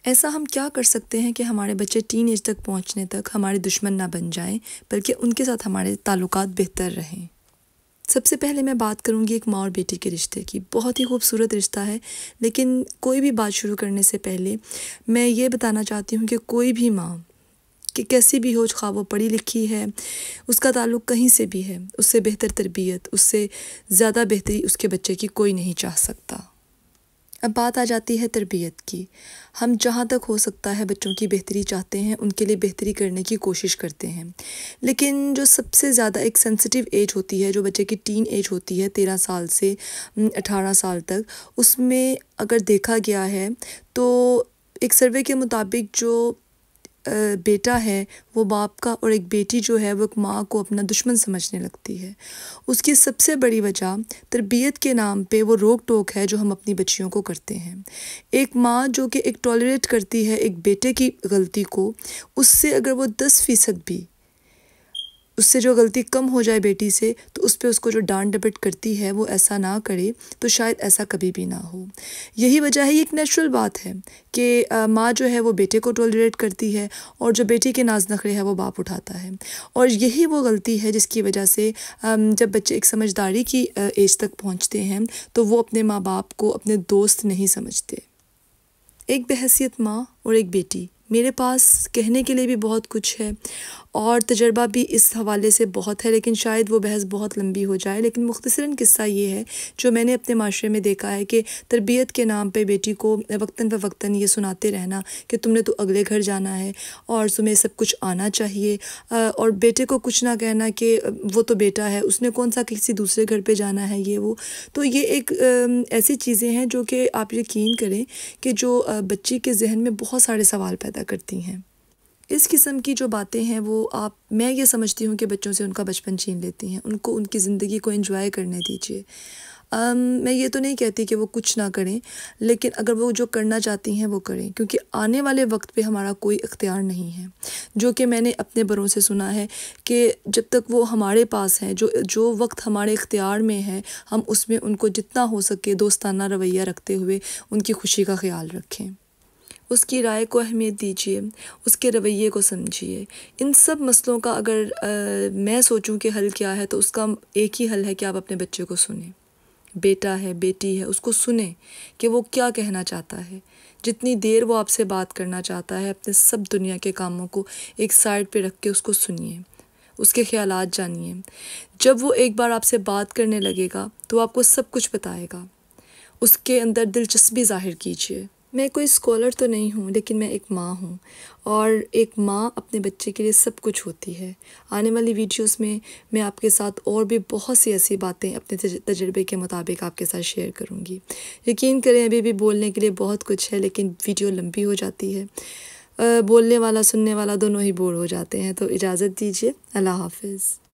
ایسا ہم کیا کر سکتے ہیں کہ ہمارے بچے ٹین ایج تک پہنچنے تک ہمارے دشمن نہ بن جائیں بلکہ ان کے ساتھ ہمارے تعلقات بہتر رہیں؟ سب سے پہلے میں بات کروں گی ایک ماں اور بیٹی کے رشتے کی۔ بہت ہی خوبصورت رشتہ ہے، لیکن کوئی بھی بات شروع کرنے سے پہلے میں یہ بتانا چاہتی ہوں کہ کوئی بھی ماں کہ کیسی بھی ہو، خواہ وہ پڑھی لکھی ہے، اس کا تعلق کہیں سے بھی ہے، اس سے بہتر تربیت، اس سے زیادہ بہتری اس کے بچے کی کوئی نہیں چاہ سکتا۔ اب بات آ جاتی ہے تربیت کی۔ ہم جہاں تک ہو سکتا ہے بچوں کی بہتری چاہتے ہیں، ان کے لیے بہتری کرنے کی کوشش کرتے ہیں، لیکن جو سب سے زیادہ ایک سینسٹیو ایج ہوتی ہے، جو بچے کی ٹین ایج ہوتی ہے 13 سال سے 18 سال تک، اس میں اگر دیکھا گیا ہے تو ایک سروے کے مطابق جو بیٹا ہے وہ باپ کا، اور ایک بیٹی جو ہے وہ ایک ماں کو اپنا دشمن سمجھنے لگتی ہے۔ اس کی سب سے بڑی وجہ تربیت کے نام پہ وہ روک ٹوک ہے جو ہم اپنی بچیوں کو کرتے ہیں۔ ایک ماں جو کہ ایک ٹالریٹ کرتی ہے ایک بیٹے کی غلطی کو، اس سے اگر وہ 10% بھی اس سے جو غلطی کم ہو جائے بیٹی سے، تو اس پہ اس کو جو ڈانٹ ڈپٹ کرتی ہے وہ ایسا نہ کرے، تو شاید ایسا کبھی بھی نہ ہو۔ یہی وجہ ہے، یہ ایک نیچرل بات ہے کہ ماں جو ہے وہ بیٹے کو ٹالریٹ کرتی ہے، اور جو بیٹی کے ناز نخرے ہے وہ باپ اٹھاتا ہے۔ اور یہی وہ غلطی ہے جس کی وجہ سے جب بچے ایک سمجھداری کی ایج تک پہنچتے ہیں تو وہ اپنے ماں باپ کو اپنے دوست نہیں سمجھتے۔ ایک بحیثیت ماں اور ایک بیٹی، میرے پاس کہنے کے لیے بھی بہت کچھ ہے اور تجربہ بھی اس حوالے سے بہت ہے، لیکن شاید وہ بحث بہت لمبی ہو جائے۔ لیکن مختصراً قصہ یہ ہے جو میں نے اپنے معاشرے میں دیکھا ہے کہ تربیت کے نام پہ بیٹی کو وقتاً فوقتاً یہ سناتے رہنا کہ تم نے تو اگلے گھر جانا ہے اور تمہیں سب کچھ آنا چاہیے، اور بیٹے کو کچھ نہ کہنا کہ وہ تو بیٹا ہے، اس نے کون سا کسی دوسرے گھر پہ جانا ہے، یہ وہ۔ تو یہ ایک ایسی چیزیں ہیں جو کہ آپ یقین کریں کہ جو بچی کے ذہن میں بہت سارے سوال پیدا کرتی ہیں۔ اس قسم کی جو باتیں ہیں وہ میں یہ سمجھتی ہوں کہ بچوں سے ان کا بچپن چھین لیتی ہیں، ان کو ان کی زندگی کو انجوائے کرنے دیجیے۔ میں یہ تو نہیں کہتی کہ وہ کچھ نہ کریں، لیکن اگر وہ جو کرنا چاہتی ہیں وہ کریں، کیونکہ آنے والے وقت پہ ہمارا کوئی اختیار نہیں ہے۔ جو کہ میں نے اپنے بڑوں سے سنا ہے کہ جب تک وہ ہمارے پاس ہیں، جو وقت ہمارے اختیار میں ہے، ہم اس میں ان کو جتنا ہو سکے دوستانہ رویہ رکھتے ہوئے ان کی خوشی کا خیال رکھیں، اس کی رائے کو اہمیت دیجیے، اس کے رویے کو سمجھیے۔ ان سب مسئلوں کا اگر میں سوچوں کہ حل کیا ہے تو اس کا ایک ہی حل ہے کہ آپ اپنے بچے کو سنیں۔ بیٹا ہے، بیٹی ہے، اس کو سنیں کہ وہ کیا کہنا چاہتا ہے۔ جتنی دیر وہ آپ سے بات کرنا چاہتا ہے، اپنے سب دنیا کے کاموں کو ایک سائڈ پہ رکھ کے اس کو سنیے، اس کے خیالات جانیے۔ جب وہ ایک بار آپ سے بات کرنے لگے گا تو آپ کو سب کچھ بتائے گا، اس کے اندر دلچسپی ظاہر کیجیے۔ میں کوئی اسکالر تو نہیں ہوں، لیکن میں ایک ماں ہوں، اور ایک ماں اپنے بچے کے لیے سب کچھ ہوتی ہے۔ آنے والی ویڈیوز میں آپ کے ساتھ اور بھی بہت سی ایسی باتیں اپنے تجربے کے مطابق آپ کے ساتھ شیئر کروں گی۔ یقین کریں ابھی بھی بولنے کے لیے بہت کچھ ہے، لیکن ویڈیو لمبی ہو جاتی ہے، بولنے والا سننے والا دونوں ہی بور ہو جاتے ہیں۔ تو اجازت دیجیے، اللہ حافظ۔